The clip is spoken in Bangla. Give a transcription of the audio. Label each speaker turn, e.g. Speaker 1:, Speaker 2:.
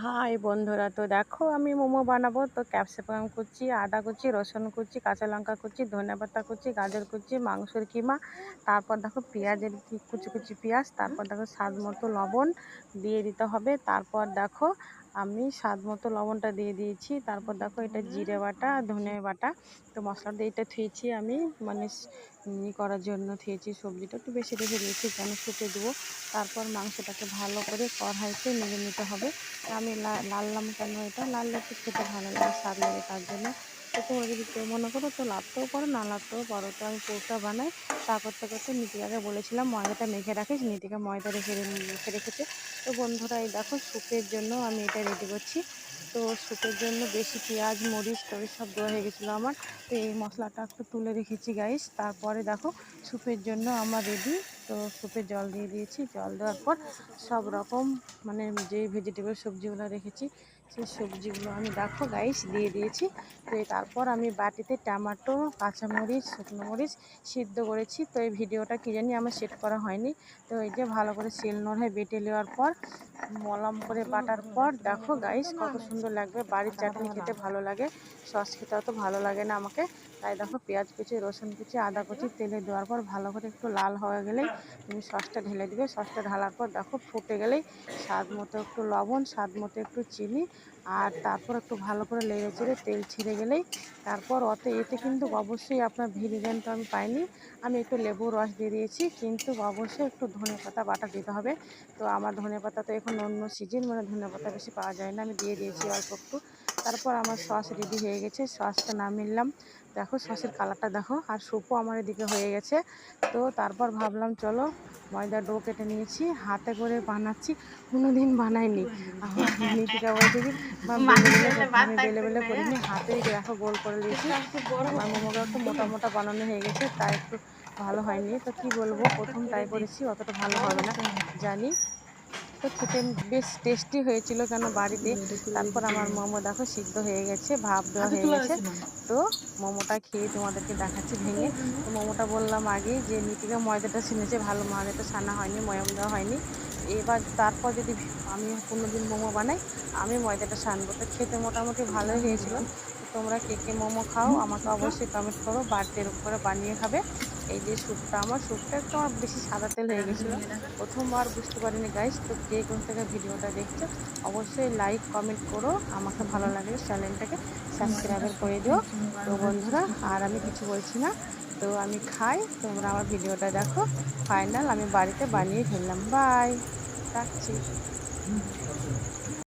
Speaker 1: হাই বন্ধুরা, তো দেখো আমি মোমো বানাবো। তো ক্যাপসিকাম কুচি, আদা কুচি, রসুন কুচি, কাঁচা লঙ্কা কুচি, ধনেপাতা কুচি, গাজর কুচি, মাংসের কিমা, তারপর দেখো পেঁয়াজের কুচি কুচি পেঁয়াজ, তারপর দেখো স্বাদ মতো লবণ দিয়ে দিতে হবে। তারপর দেখো আমি স্বাদ মতো লবণটা দিয়ে দিয়েছি। তারপর দেখো এটা জিরে বাটা, ধনে বাটা। তো মশলাটা এটা থুয়েছি আমি, মানে করার জন্য থুয়েছি। সবজিটা একটু বেশি বেশি দিয়েছি, কেন শুকে দেবো। তারপর মাংসটাকে ভালো করে কড়াইতে নেড়ে নিতে হবে। আমি লাললাম কেন, এটা লাল একটু খেতে ভালো লাগে, স্বাদ লাগে, তার জন্য। তো তোমরা যদি কেউ মনে করো তো লাভতেও পারো, না লাভতেও পারো। তো আমি পুরোটা বানাই। তা করতে করতে নীতিকাকে বলেছিলাম ময়দাটা মেখে রাখিস, নীতিকা ময়দা মেখে রেখেছে। তো বন্ধুরা এই দেখো স্যুপের জন্য আমি এটা রেডি করছি। তো স্যুপের জন্য বেশি পেঁয়াজ মরিচ টরিচ সব দেওয়া হয়ে গেছিলো আমার। তো এই মশলাটা একটু তুলে রেখেছি গাইস। তারপরে দেখো স্যুপের জন্য আমার রেডি। তো স্যুপে জল দিয়ে দিয়েছি, জল দেওয়ার পর সব রকম মানে যে ভেজিটেবল সবজিগুলো রেখেছি সেই সবজিগুলো আমি দেখো গাইস দিয়ে দিয়েছি। তো তারপর আমি বাটিতে টমেটো, কাঁচামরিচ, শুকনো মরিচ সিদ্ধ করেছি। তো এই ভিডিওটা কি জানি আমার সেট করা হয়নি। তো এই যে ভালো করে শিলনোড়ায় বেটে নেওয়ার পর মলম করে বাটার পর দেখো গাইস কত সুন্দর লাগবে। বাড়ির চাটনি খেতে ভালো লাগে, সস খেতে অত ভালো লাগে না আমাকে। তাই দেখো পেঁয়াজ কুচি, রসুন কুচি, আদা কুচি তেলে দেওয়ার পর ভালো করে একটু লাল হয়ে গেলেই তুমি সসটা ঢেলে দিবে। সসটা ঢালার পর দেখো ফুটে গেলেই স্বাদ মতো একটু লবণ, স্বাদ মতো একটু চিনি, আর তারপর একটু ভালো করে নেড়ে চেড়ে তেল ছেড়ে গেলেই তারপর এতে কিন্তু অবশ্যই আপনার ভিনেগারটা আমি পাইনি, আমি একটু লেবুর রস দিয়ে দিয়েছি, কিন্তু অবশ্যই একটু ধনেপাতা বাটা দিতে হবে। তো আমার ধনেপাতা তো এখন অন্য সিজন, মানে ধনেপাতা বেশি পাওয়া যায় না, আমি দিয়ে দিয়েছি অল্প একটু। তারপর আমার সস রেডি হয়ে গেছে, সসটা নামিয়ে নিলাম। দেখো সসের কালারটা দেখো, আর স্যুপও আমার এদিকে হয়ে গেছে। তো তারপর ভাবলাম চলো ময়দা ডো কেটে নিয়েছি, হাতে করে বানাচ্ছি, কোনোদিন বানাইনি। আমার নীতিকা বলছে কি বেলে বেলে করতে, আমি বেলে বেলে করিনি, হাতেই দেখো গোল করে দিয়েছি। আমার মোমোটা একটু মোটা মোটা বানানো হয়ে গেছে, তাই একটু ভালো হয়নি। তো কি বলবো, প্রথম ট্রাই করেছি, অতটা ভালো হবে না জানি। তো খেতে বেশ টেস্টি হয়েছিল কেন বাড়িতে। তারপর আমার মোমো দেখো সিদ্ধ হয়ে গেছে, ভাপ দেওয়া হয়ে গেছে। তো মোমোটা খেয়ে তোমাদেরকে দেখাচ্ছি ভেঙে। তো মোমোটা বললাম আগে যে নীতিকা ময়দাটা ছিনেছে, ভালো ময়দাটা ছানা হয়নি, ময়াম দেওয়া হয়নি। এবার তারপর যদি আমি কোনোদিন মোমো বানাই আমি ময়দাটা সানবো। তো খেতে মোটামুটি ভালোই হয়েছিল। তো তোমরা কে কে মোমো খাও আমাকে অবশ্যই কমেন্ট করো, বাড়িতে এরকম করে বানিয়ে খাবে। এই যে স্যুপটা একটু আমার বেশি সাদা তেল হয়ে গেছিলো, প্রথমবার বুঝতে পারিনি গাইস। তো কে কোন থেকে ভিডিওটা দেখছো অবশ্যই লাইক কমেন্ট করো, আমাকে ভালো লাগলে চ্যানেলটাকে সাবস্ক্রাইব করে দিও। তো বন্ধুরা আর আমি কিছু বলছি না, তো আমি খাই, তোমরা আমার ভিডিওটা দেখো। ফাইনাল আমি বাড়িতে বানিয়ে ফেললাম, বাই, রাখছি।